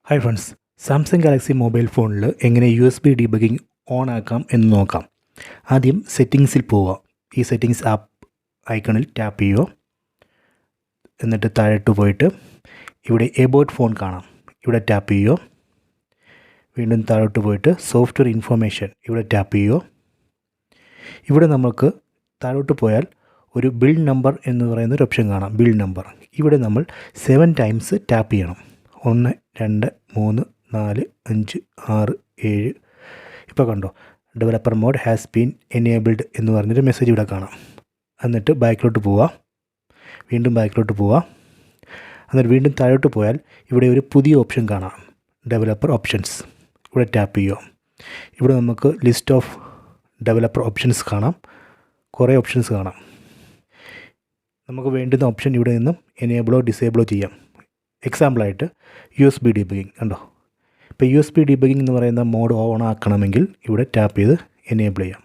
Hi friends, Samsung Galaxy mobile ഫോണിൽ എങ്ങനെ USB debugging on ആക്കാം എന്ന് നോക്കാം. ആദ്യം സെറ്റിങ്സിൽ പോവുക. ഈ സെറ്റിങ്സ് ആപ്പ് ഐക്കണിൽ ടാപ്പ് ചെയ്യുക. എന്നിട്ട് താഴോട്ട് പോയിട്ട് ഇവിടെ എബൌട്ട് ഫോൺ കാണാം, ഇവിടെ ടാപ്പ് ചെയ്യുക. വീണ്ടും താഴോട്ട് പോയിട്ട് സോഫ്റ്റ്വെയർ ഇൻഫർമേഷൻ ഇവിടെ ടാപ്പ് ചെയ്യുക. ഇവിടെ നമുക്ക് താഴോട്ട് പോയാൽ ഒരു ബിൽഡ് നമ്പർ എന്ന് പറയുന്ന ഒരു ഓപ്ഷൻ കാണാം, ബിൽഡ് നമ്പർ. ഇവിടെ നമ്മൾ 7 ടൈംസ് ടാപ്പ് ചെയ്യണം. 1 2 3 4 5 6 7. ഇപ്പോൾ കണ്ടോ, developer mode has been enabled എന്ന് പറഞ്ഞൊരു മെസ്സേജ് ഇവിടെ കാണാം. എന്നിട്ട് ബാക്കിലോട്ട് പോവുക, വീണ്ടും ബാക്കിലോട്ട് പോവുക. എന്നിട്ട് വീണ്ടും താഴോട്ട് പോയാൽ ഇവിടെ ഒരു പുതിയ ഓപ്ഷൻ കാണാം, ഡെവലപ്പർ ഓപ്ഷൻസ്. ഇവിടെ ടാപ്പ് ചെയ്യുക. ഇവിടെ നമുക്ക് ലിസ്റ്റ് ഓഫ് ഡെവലപ്പർ ഓപ്ഷൻസ് കാണാം, കുറേ ഓപ്ഷൻസ് കാണാം. നമുക്ക് വേണ്ടുന്ന ഓപ്ഷൻ ഇവിടെ നിന്നും എനേബിളോ ഡിസേബിളോ ചെയ്യാം. എക്സാമ്പിളായിട്ട് USB ഡീബഗിങ് കണ്ടോ. ഇപ്പോൾ USB ഡീബഗിങ് എന്ന് പറയുന്ന മോഡ് ഓൺ ആക്കണമെങ്കിൽ ഇവിടെ ടാപ്പ് ചെയ്ത് എനേബിൾ ചെയ്യാം.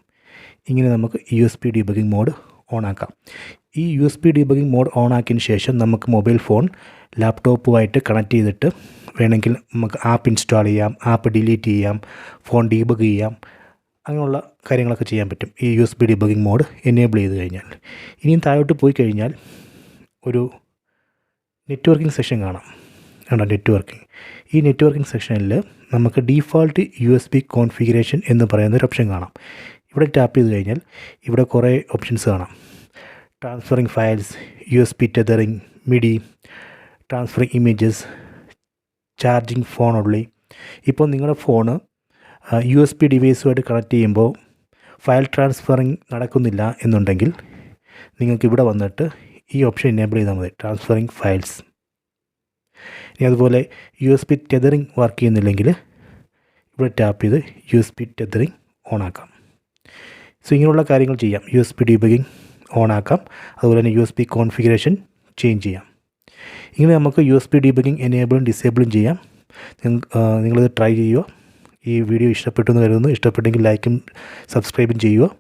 ഇങ്ങനെ നമുക്ക് USB ഡീബഗിങ് മോഡ് ഓൺ ആക്കാം. ഈ USB ഡീബഗിങ് മോഡ് ഓൺ ആക്കിയതിന് ശേഷം നമുക്ക് മൊബൈൽ ഫോൺ ലാപ്ടോപ്പുമായിട്ട് കണക്ട് ചെയ്തിട്ട് വേണമെങ്കിൽ നമുക്ക് ആപ്പ് ഇൻസ്റ്റാൾ ചെയ്യാം, ആപ്പ് ഡിലീറ്റ് ചെയ്യാം, ഫോൺ ഡീബഗ് ചെയ്യാം, അങ്ങനെയുള്ള കാര്യങ്ങളൊക്കെ ചെയ്യാൻ പറ്റും ഈ USB ഡീബഗിങ് മോഡ് എനേബിൾ ചെയ്ത് കഴിഞ്ഞാൽ. ഇനിയും താഴോട്ട് പോയി കഴിഞ്ഞാൽ ഒരു നെറ്റ്വർക്കിംഗ് സെക്ഷൻ കാണാം, കണ്ടോ നെറ്റ്വർക്കിംഗ്. ഈ നെറ്റ്വർക്കിംഗ് സെക്ഷനിൽ നമുക്ക് ഡീഫോൾട്ട് USB കോൺഫിഗറേഷൻ എന്ന് പറയുന്ന ഒരു ഓപ്ഷൻ കാണാം. ഇവിടെ ടാപ്പ് ചെയ്ത് കഴിഞ്ഞാൽ ഇവിടെ കുറേ ഓപ്ഷൻസ് കാണാം. Transferring files, USB tethering, MIDI, transferring images, charging phone ഉള്ളി. ഇപ്പോൾ നിങ്ങളുടെ ഫോണ് USB ഡിവൈസുമായിട്ട് കണക്ട് ചെയ്യുമ്പോൾ ഫയൽ ട്രാൻസ്ഫറിങ് നടക്കുന്നില്ല എന്നുണ്ടെങ്കിൽ നിങ്ങൾക്ക് ഇവിടെ വന്നിട്ട് ഈ ഓപ്ഷൻ എനേബിൾ ചെയ്താൽ മതി, ട്രാൻസ്ഫറിങ് ഫയൽസ്. ഇനി അതുപോലെ USB ടെതറിങ് വർക്ക് ചെയ്യുന്നില്ലെങ്കിൽ ഇവിടെ ടാപ്പ് ചെയ്ത് USB ടെതറിങ് ഓൺ ആക്കാം. സോ ഇങ്ങനെയുള്ള കാര്യങ്ങൾ ചെയ്യാം. USB ഡീബഗിങ് ഓൺ ആക്കാം, അതുപോലെ തന്നെ USB കോൺഫിഗറേഷൻ ചേഞ്ച് ചെയ്യാം. ഇങ്ങനെ നമുക്ക് USB ഡീബഗിങ് എനേബിളും ഡിസേബിളും ചെയ്യാം. നിങ്ങളിത് ട്രൈ ചെയ്യുക. ഈ വീഡിയോ ഇഷ്ടപ്പെട്ടു എന്ന് കരുതുന്നു. ഇഷ്ടപ്പെട്ടെങ്കിൽ ലൈക്കും സബ്സ്ക്രൈബും ചെയ്യുക.